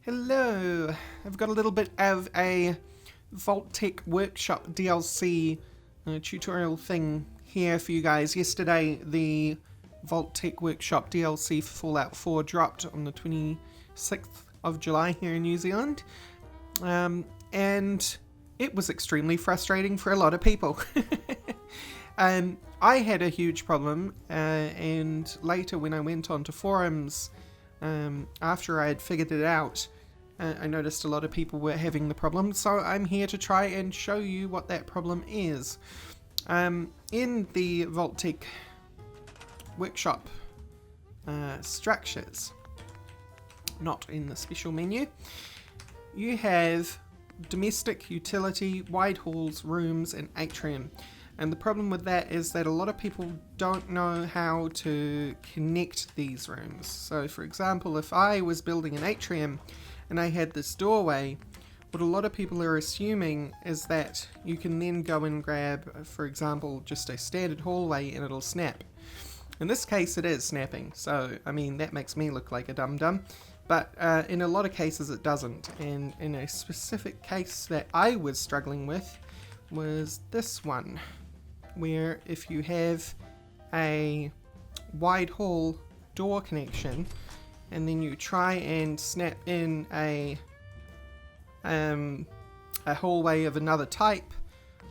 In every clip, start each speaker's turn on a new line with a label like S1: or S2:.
S1: Hello, I've got a little bit of a Vault-tec Workshop DLC tutorial thing here for you guys. Yesterday the Vault-tec Workshop DLC for Fallout 4 dropped on the 26th of July here in New Zealand, and it was extremely frustrating for a lot of people. I had a huge problem, and later when I went onto forums, after I had figured it out, I noticed a lot of people were having the problem, so I'm here to try and show you what that problem is. In the Vault-tec Workshop structures, not in the special menu, you have domestic, utility, wide halls, rooms, and atrium. And the problem with that is that a lot of people don't know how to connect these rooms. So for example, if I was building an atrium and I had this doorway, what a lot of people are assuming is that you can then go and grab, for example, just a standard hallway and it'll snap. In this case it is snapping, so I mean that makes me look like a dum-dum, but in a lot of cases it doesn't. And in a specific case that I was struggling with was this one, where if you have a wide hall door connection and then you try and snap in a hallway of another type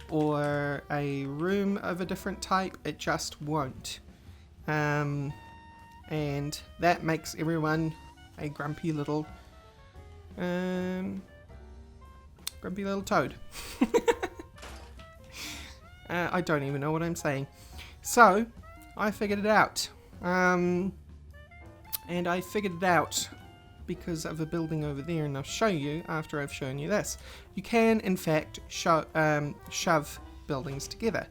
S1: or a room of a different type, it just won't. And that makes everyone a grumpy little toad. I don't even know what I'm saying. So, I figured it out. And I figured it out because of a building over there, and I'll show you after I've shown you this. You can, in fact, shove buildings together.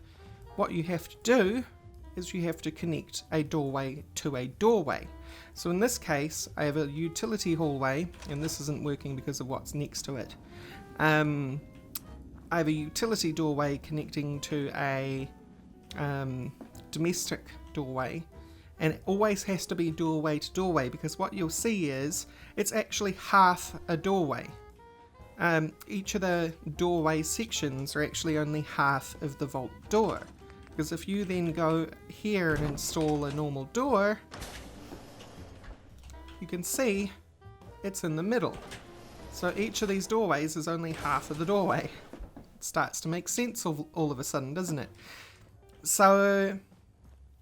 S1: What you have to do is you have to connect a doorway to a doorway. So in this case, I have a utility hallway, and this isn't working because of what's next to it. I have a utility doorway connecting to a domestic doorway, and it always has to be doorway to doorway, because what you'll see is it's actually half a doorway. Each of the doorway sections are actually only half of the vault door, because if you then go here and install a normal door, you can see it's in the middle. So each of these doorways is only half of the doorway. Starts to make sense all of a sudden, doesn't it? So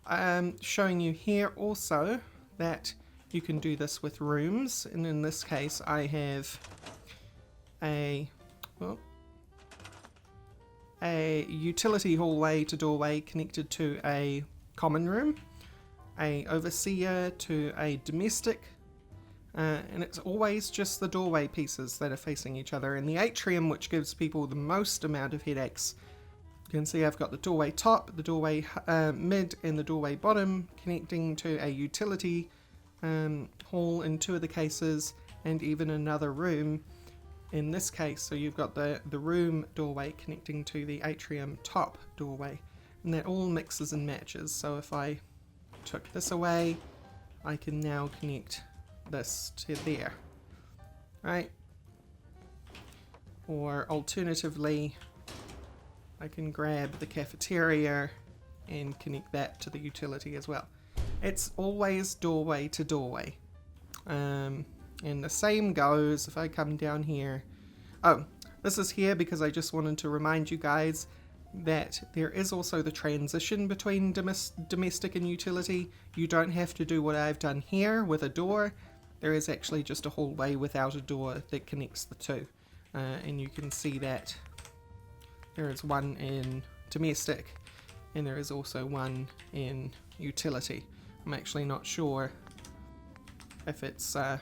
S1: I'm showing you here also that you can do this with rooms, and in this case I have a utility hallway to doorway connected to a common room, a overseer to a domestic, and it's always just the doorway pieces that are facing each other. And the atrium, which gives people the most amount of headaches, you can see I've got the doorway top, the doorway mid, and the doorway bottom connecting to a utility hall in two of the cases, and even another room in this case. So you've got the room doorway connecting to the atrium top doorway, and that all mixes and matches. So if I took this away, I can now connect this to there, right? Or alternatively, I can grab the cafeteria and connect that to the utility as well. It's always doorway to doorway. And the same goes if I come down here. Oh, this is here because I just wanted to remind you guys that there is also the transition between domestic and utility. You don't have to do what I've done here with a door. There is actually just a hallway without a door that connects the two. And you can see that there is one in domestic and there is also one in utility. I'm actually not sure if it's the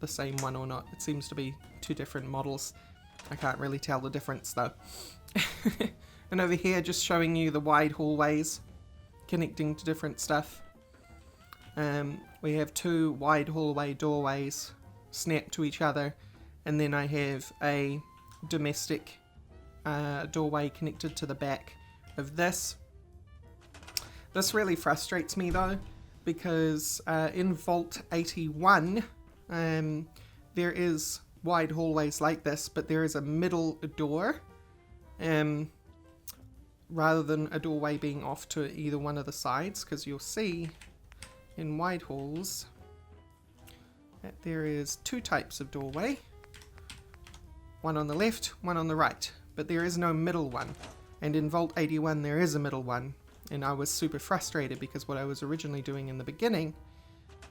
S1: same one or not. It seems to be two different models. I can't really tell the difference though. And over here, just showing you the wide hallways connecting to different stuff. We have two wide hallway doorways snap to each other, and then I have a domestic doorway connected to the back of this. This really frustrates me though, because in Vault 81 there is wide hallways like this, but there is a middle door, rather than a doorway being off to either one of the sides, because you'll see in wide halls that there is two types of doorway, one on the left, one on the right, but there is no middle one. And in Vault 81 there is a middle one, and I was super frustrated because what I was originally doing in the beginning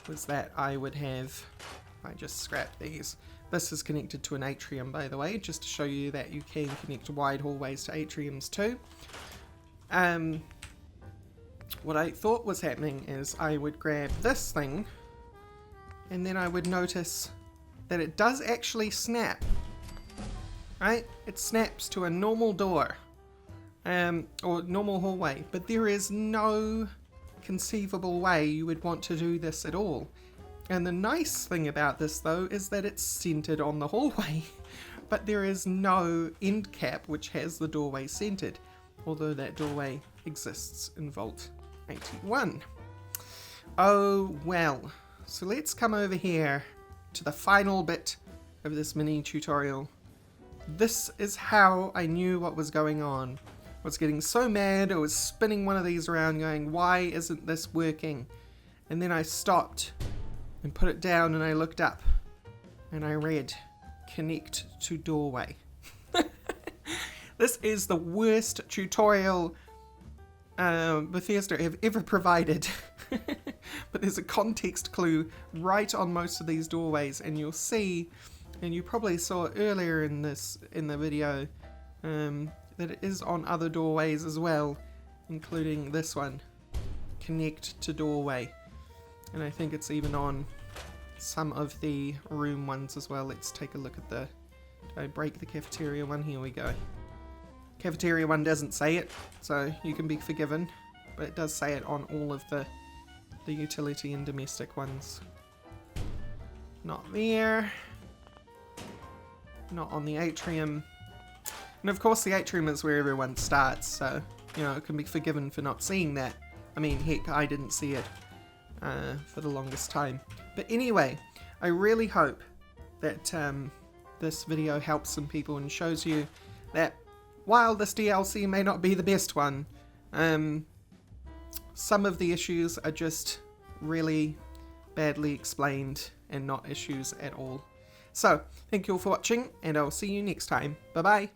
S1: was that I would have, I just scrapped these. This is connected to an atrium, by the way, just to show you that you can connect wide hallways to atriums too. What I thought was happening is I would grab this thing, and then I would notice that it does actually snap. Right? It snaps to a normal door, or normal hallway, but there is no conceivable way you would want to do this at all. And the nice thing about this though is that it's centered on the hallway, but there is no end cap which has the doorway centered, although that doorway exists in Vault 81. Oh well, so let's come over here to the final bit of this mini tutorial. This is how I knew what was going on. I was getting so mad, I was spinning one of these around going, why isn't this working? And then I stopped and put it down and I looked up and I read, connect to doorway. This is the worst tutorial Bethesda have ever provided. But there's a context clue right on most of these doorways, and you'll see, and you probably saw it earlier in the video, that it is on other doorways as well, including this one, connect to doorway. And I think it's even on some of the room ones as well. Let's take a look at the, did I break the cafeteria one? Here we go. Cafeteria one doesn't say it, so you can be forgiven, but it does say it on all of the utility and domestic ones. Not there. Not on the atrium. And of course the atrium is where everyone starts, so, you know, it can be forgiven for not seeing that. I mean, heck, I didn't see it for the longest time. But anyway, I really hope that this video helps some people and shows you that while this DLC may not be the best one, some of the issues are just really badly explained and not issues at all. So, thank you all for watching, and I'll see you next time. Bye bye!